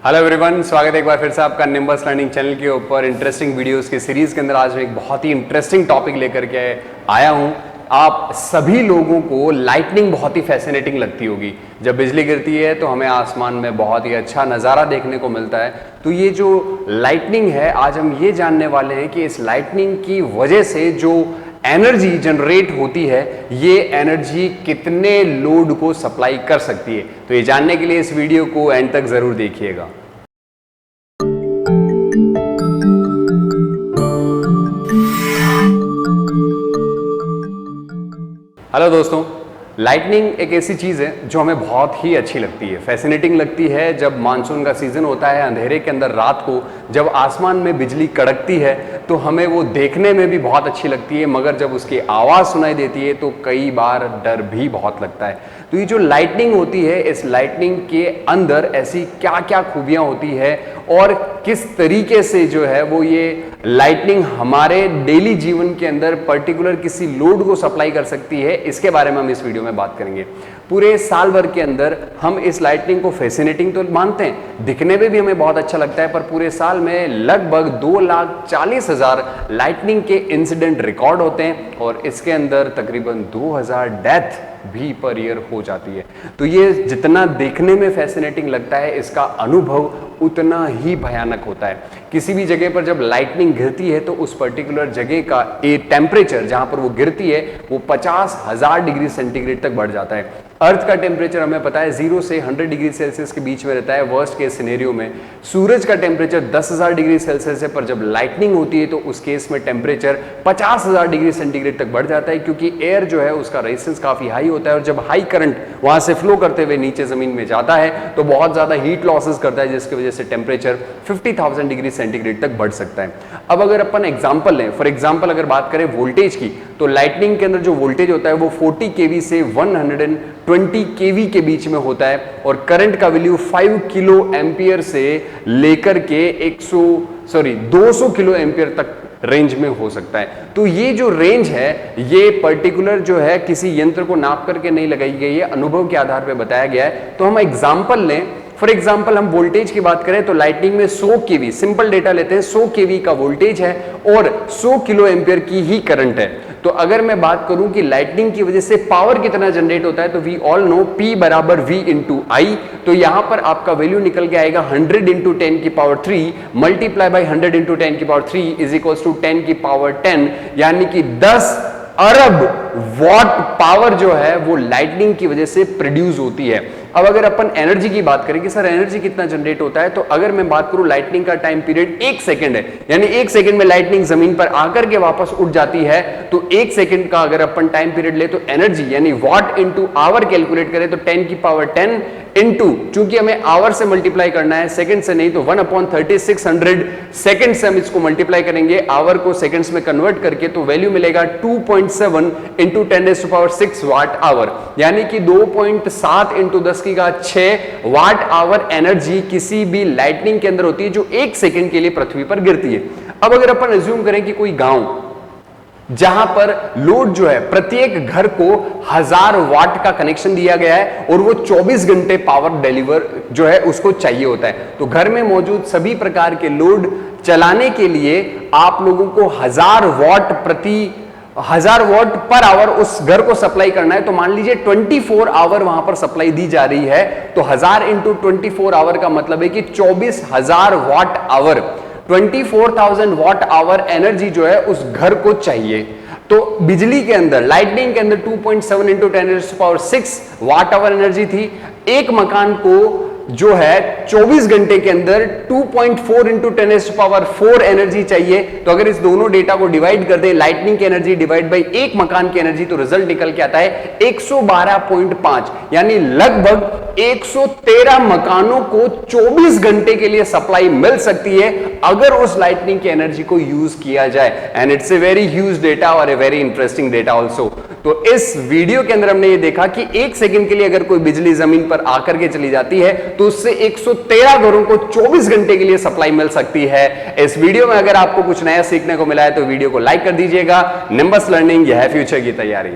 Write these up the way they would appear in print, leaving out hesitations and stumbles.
Hello everyone, स्वागत है एक बार फिर से आपका निम्बस लर्निंग चैनल के ऊपर इंटरेस्टिंग वीडियोस की सीरीज के अंदर। आज मैं एक बहुत ही इंटरेस्टिंग टॉपिक लेकर के आया हूं। आप सभी लोगों को लाइटनिंग बहुत ही फैसिनेटिंग लगती होगी। जब बिजली गिरती है तो हमें आसमान में बहुत ही अच्छा नज़ारा देखने को मिलता है। तो ये जो लाइटनिंग है, आज हम ये जानने वाले हैं कि इस लाइटनिंग की वजह से जो एनर्जी जनरेट होती है, ये एनर्जी कितने लोड को सप्लाई कर सकती है। तो ये जानने के लिए इस वीडियो को एंड तक जरूर देखिएगा। हेलो दोस्तों, लाइटनिंग एक ऐसी चीज़ है जो हमें बहुत ही अच्छी लगती है, फैसिनेटिंग लगती है। जब मानसून का सीज़न होता है, अंधेरे के अंदर रात को जब आसमान में बिजली कड़कती है तो हमें वो देखने में भी बहुत अच्छी लगती है, मगर जब उसकी आवाज़ सुनाई देती है तो कई बार डर भी बहुत लगता है। तो ये जो लाइटनिंग होती है, इस लाइटनिंग के अंदर ऐसी क्या क्या खूबियाँ होती है और किस तरीके से जो है वो ये लाइटनिंग हमारे डेली जीवन के अंदर पर्टिकुलर किसी लोड को सप्लाई कर सकती है, इसके बारे में हम इस वीडियो में बात करेंगे। पूरे साल भर के अंदर हम इस लाइटनिंग को फैसिनेटिंग तो मानते हैं, दिखने में भी हमें बहुत अच्छा लगता है, पर पूरे साल में लगभग 2,40,000 लाइटनिंग के इंसिडेंट रिकॉर्ड होते हैं और इसके अंदर तकरीबन 2,000 डेथ भी पर ईयर हो जाती है। तो ये जितना देखने में फैसिनेटिंग लगता है, इसका अनुभव उतना ही भयानक होता है। किसी भी जगह पर जब लाइटनिंग गिरती है तो उस पर्टिकुलर जगह का टेम्परेचर जहां पर वो गिरती है वो 50,000 डिग्री सेंटीग्रेड तक बढ़ जाता है। अर्थ का टेम्परेचर हमें पता है 0 से 100 डिग्री सेल्सियस के बीच में रहता है वर्स्ट केस सिनेरियो में। सूरज का टेम्परेचर 10,000 डिग्री सेल्सियस है, पर जब लाइटनिंग होती है तो उस केस में टेम्परेचर 50,000 डिग्री सेंटीग्रेड तक बढ़ जाता है, क्योंकि एयर जो है उसका रेजिस्टेंस काफी हाई होता है और जब हाई करंट वहां से फ्लो करते हुए नीचे जमीन में जाता है तो बहुत ज्यादा हीट लॉसेस करता है, जिसकी वजह से टेम्परेचर 50,000 डिग्री सेंटीग्रेड तक बढ़ सकता है। अब अगर अपन एग्जांपल लें, फॉर एग्जांपल अगर बात करें वोल्टेज की, तो लाइटनिंग के अंदर जो वोल्टेज होता है वो 40 केवी से 120 केवी के बीच में होता है और करंट का वैल्यू 5 किलो एम्पियर से लेकर के 200 किलो एम्पियर तक रेंज में हो सकता है। तो ये जो रेंज है, ये पर्टिकुलर जो है किसी यंत्र को नाप करके नहीं लगाई गई है, अनुभव के आधार पर बताया गया है। तो हम एग्जांपल लें, फॉर एग्जाम्पल हम वोल्टेज की बात करें तो लाइटनिंग में 100 केवी, सिंपल डेटा लेते हैं, 100 केवी का वोल्टेज है और 100 किलो एम्पियर की ही करंट है। तो अगर मैं बात करूं कि लाइटनिंग की वजह से पावर कितना जनरेट होता है, तो वी ऑल नो P बराबर V इंटू आई। तो यहां पर आपका वैल्यू निकल के आएगा 100 इंटू 10 की पावर 3 मल्टीप्लाई बाई 100 इंटू 10 की पावर 3 इज इक्वल टू 10 की पावर 10, यानी कि 10 अरब वॉट पावर जो है वो लाइटनिंग की वजह से प्रोड्यूस होती है। अब अगर अपन एनर्जी की बात करें कि सर एनर्जी कितना जनरेट होता है, तो अगर मैं बात करूं लाइटनिंग का टाइम पीरियड 1 सेकंड है, यानी 1 सेकंड में लाइटनिंग जमीन पर आकर के वापस उठ जाती है, तो 1 सेकंड का अगर अपन टाइम पीरियड ले तो एनर्जी यानी वॉट इंटू आवर कैलकुलेट करें तो 10 की पावर 10 इंटू, चूंकि हमें आवर से मल्टीप्लाई करना है सेकंड से नहीं, तो 1/3600 सेकंड से हम इसको मल्टीप्लाई करेंगे आवर को सेकंड्स में कन्वर्ट करके, तो वैल्यू मिलेगा 2.7 इंटू 10⁶ वाट आवर, यानी कि 2.7 इंटू 10⁶ वाट आवर एनर्जी किसी भी लाइटनिंग के अंदर होती है जो 1 सेकंड के लिए पृथ्वी पर गिरती है। अब अगर अपन अज्यूम करें कि कोई गांव जहां पर लोड जो है प्रत्येक घर को 1000 वाट का कनेक्शन दिया गया है और वो 24 घंटे पावर डिलीवर जो है उसको चाहिए होता है, तो घर में मौजूद सभी प्रकार के लोड चलाने के लिए आप लोगों को 1000 वाट पर आवर उस घर को सप्लाई करना है। तो मान लीजिए 24 आवर वहां पर सप्लाई दी जा रही है, तो 1000 इंटू 24 आवर का मतलब है कि 24,000 watt hour, 24,000 watt hour energy जो है उस घर को चाहिए। तो बिजली के अंदर लाइटनिंग के अंदर 2.7 इंटू 10⁶ वाट आवर एनर्जी थी। एक मकान को जो है 24 घंटे के अंदर 2.4 इंटू 10⁴ एनर्जी चाहिए। तो अगर इस दोनों डेटा को डिवाइड कर दें, लाइटनिंग की एनर्जी डिवाइड बाई एक मकान की एनर्जी, तो रिजल्ट निकल के आता है 112.5, यानी लगभग 113 मकानों को 24 घंटे के लिए सप्लाई मिल सकती है अगर उस लाइटनिंग की एनर्जी को यूज किया जाए। And it's a very huge data और a very interesting data also. तो इस वीडियो के अंदर हमने ये देखा कि 1 सेकंड के लिए अगर कोई बिजली जमीन पर आकर के चली जाती है तो उससे 113 घरों को 24 घंटे के लिए सप्लाई मिल सकती है। इस वीडियो में अगर आपको कुछ नया सीखने को मिला है तो वीडियो को लाइक कर दीजिएगा। निम्बस लर्निंग, यह है फ्यूचर की तैयारी।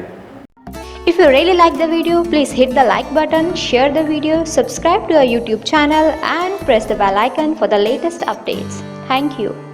If you really like the video, please hit the like button, share the video, subscribe to our YouTube channel and press the bell icon for the latest updates. Thank you.